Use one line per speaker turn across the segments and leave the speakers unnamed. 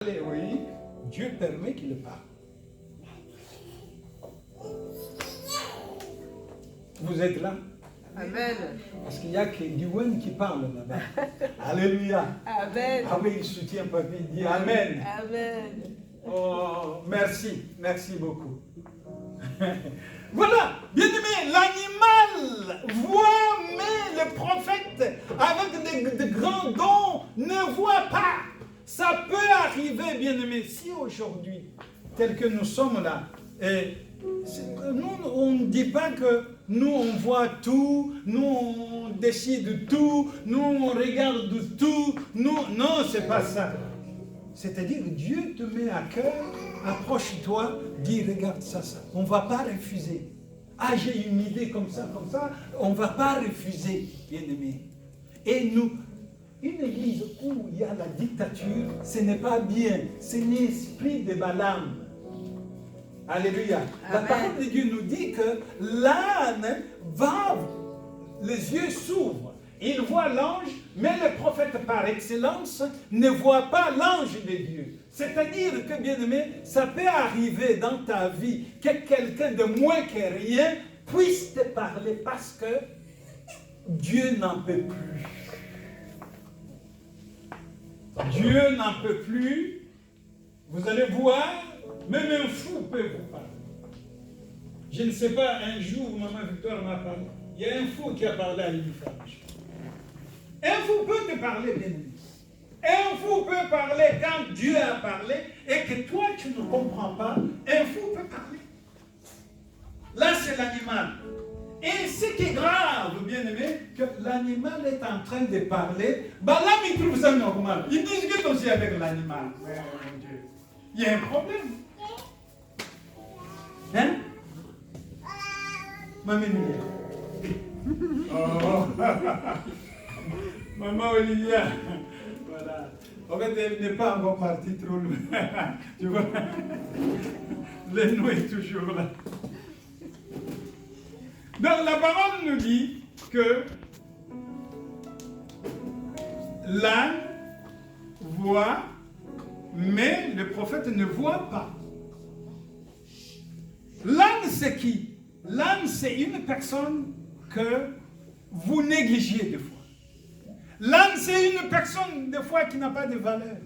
Oui, Dieu permet qu'il parle. Vous êtes là?
Amen.
Parce qu'il n'y a que Diwan qui parle là-bas. Alléluia.
Amen.
Ah oui, il soutient papy, il dit Amen.
Amen.
Oh, merci, merci beaucoup. Voilà, bien aimé, l'animal voit, mais le prophète, avec de grands dons, ne voit pas. Ça peut arriver, bien aimé, si aujourd'hui, tel que nous sommes là, et nous, on ne dit pas que nous, on voit tout, nous, on décide tout, nous, on regarde tout, nous, non, c'est pas ça. C'est-à-dire, Dieu te met à cœur, approche-toi, dis, regarde ça, ça. On ne va pas refuser. Ah, j'ai une idée comme ça, on ne va pas refuser, bien-aimé. Et nous, une église où il y a la dictature, ce n'est pas bien, c'est l'esprit de Balaam. Alléluia. Amen. La parole de Dieu nous dit que l'âne va, les yeux s'ouvrent. Il voit l'ange, mais le prophète par excellence ne voit pas l'ange de Dieu. C'est-à-dire que, bien-aimé, ça peut arriver dans ta vie que quelqu'un de moins que rien puisse te parler parce que Dieu n'en peut plus. Dieu n'en peut plus. Vous allez voir, même un fou peut vous parler. Je ne sais pas, un jour, Maman Victoire m'a parlé. Il y a un fou qui a parlé à une femme. Un fou peut te parler, bien aimé. Un fou peut parler quand Dieu a parlé et que toi tu ne comprends pas. Un fou peut parler. Là, c'est l'animal. Et ce qui est grave, bien aimé, que l'animal est en train de parler, bah là, il trouve ça normal. Il discute aussi avec l'animal. Oh mon Dieu. Il y a un problème. Hein? Maman Emilia. Oh. Maman Olivia. Voilà. En fait, elle n'est pas encore partie trop loin. Tu vois? Le nom est toujours là. Donc la parole nous dit que l'âne voit, mais le prophète ne voit pas. L'âne, c'est qui? L'âne, c'est une personne que vous négligez des fois. L'âne, c'est une personne des fois qui n'a pas de valeur.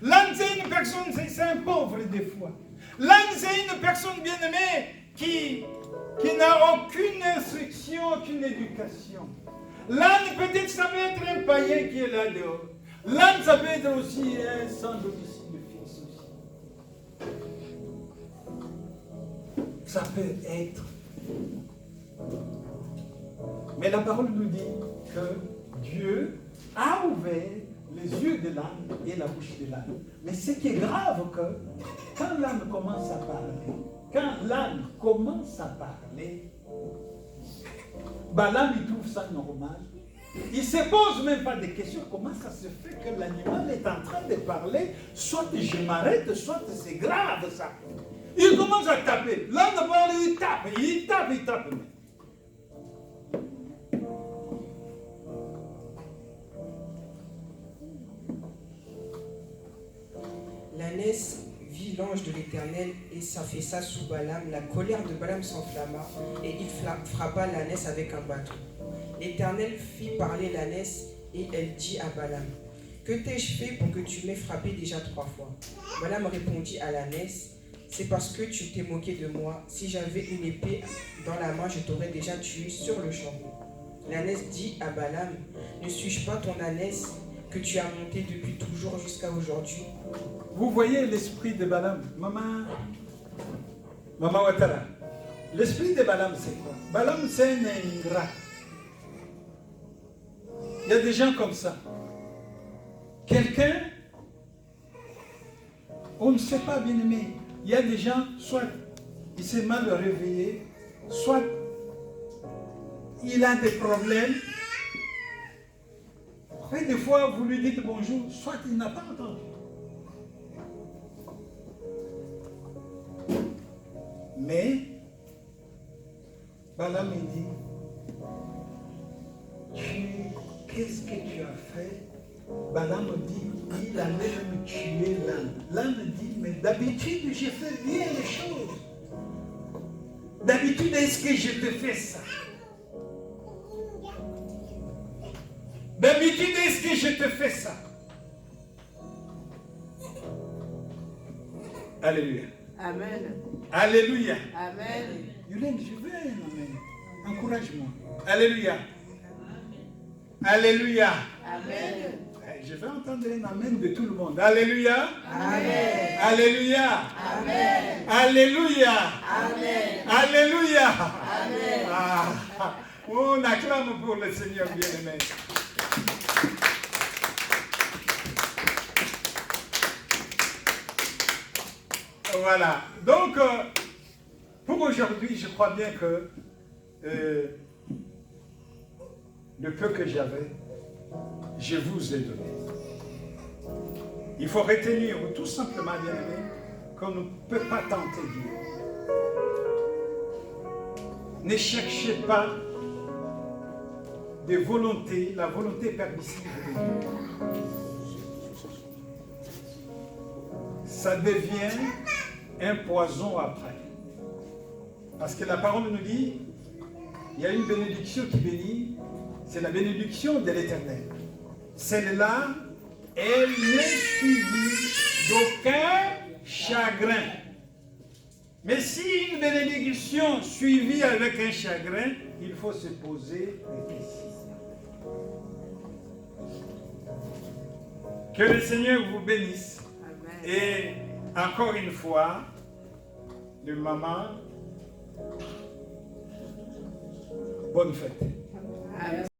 L'âne, c'est une personne, c'est un pauvre des fois. L'âne, c'est une personne bien-aimée qui n'a aucune instruction, aucune éducation. L'âne, peut-être, ça peut être un païen qui est là dehors. L'âne, ça peut être aussi un sans domicile fixe aussi. Ça peut être. Mais la parole nous dit que Dieu a ouvert les yeux de l'âne et la bouche de l'âne. Mais ce qui est grave, que quand l'âne commence à parler, Balaam, il trouve ça normal. Il ne se pose même pas de questions. Comment ça se fait que l'animal est en train de parler? Soit je m'arrête, soit c'est grave ça. Il commence à taper. L'âne parle, il tape.
L'ânesse vit l'ange de l'Éternel et s'affaissa sous Balaam. La colère de Balaam s'enflamma et il frappa l'ânesse avec un bâton. L'Éternel fit parler l'ânesse et elle dit à Balaam: que t'ai-je fait pour que tu m'aies frappé déjà 3 fois? Balaam répondit à l'ânesse: c'est parce que tu t'es moqué de moi. Si j'avais une épée dans la main, je t'aurais déjà tué sur le champ. L'ânesse dit à Balaam: ne suis-je pas ton ânesse que tu as monté depuis toujours jusqu'à aujourd'hui?
Vous voyez l'esprit de Balaam, Maman Ouattara. L'esprit de Balaam, c'est quoi? Balaam, c'est un ingrat. Il y a des gens comme ça. Quelqu'un, on ne sait pas, bien aimé. Il y a des gens, soit il s'est mal réveillé, soit il a des problèmes. Et des fois, vous lui dites bonjour, soit il n'a pas entendu. Mais, Balaam dit, qu'est-ce que tu as fait? Balaam dit, il allait me tuer l'âne. L'âne dit, mais d'habitude, je fais bien les choses. D'habitude, est-ce que je te fais ça? D'habitude, est-ce que je te fais ça? Alléluia.
Amen.
Alléluia.
Amen.
Yolène, je veux un amen. Encourage-moi. Alléluia. Alléluia.
Amen.
Je veux entendre un amen de tout le monde. Alléluia.
Amen.
Alléluia.
Amen.
Alléluia.
Amen.
Alléluia.
Amen.
Ah, on acclame pour le Seigneur bien-aimé. Voilà. Donc, pour aujourd'hui, je crois bien que le peu que j'avais, je vous ai donné. Il faut retenir tout simplement, bien aimé, qu'on ne peut pas tenter Dieu. Ne cherchez pas de volonté, la volonté permissive de Dieu. Ça devient un poison après. Parce que la parole nous dit, il y a une bénédiction qui bénit, c'est la bénédiction de l'Éternel. Celle-là, elle n'est suivie d'aucun chagrin. Mais si une bénédiction suivie avec un chagrin, il faut se poser des questions. Que le Seigneur vous bénisse.
Amen.
Et encore une fois, de maman, bonne fête.
Amen.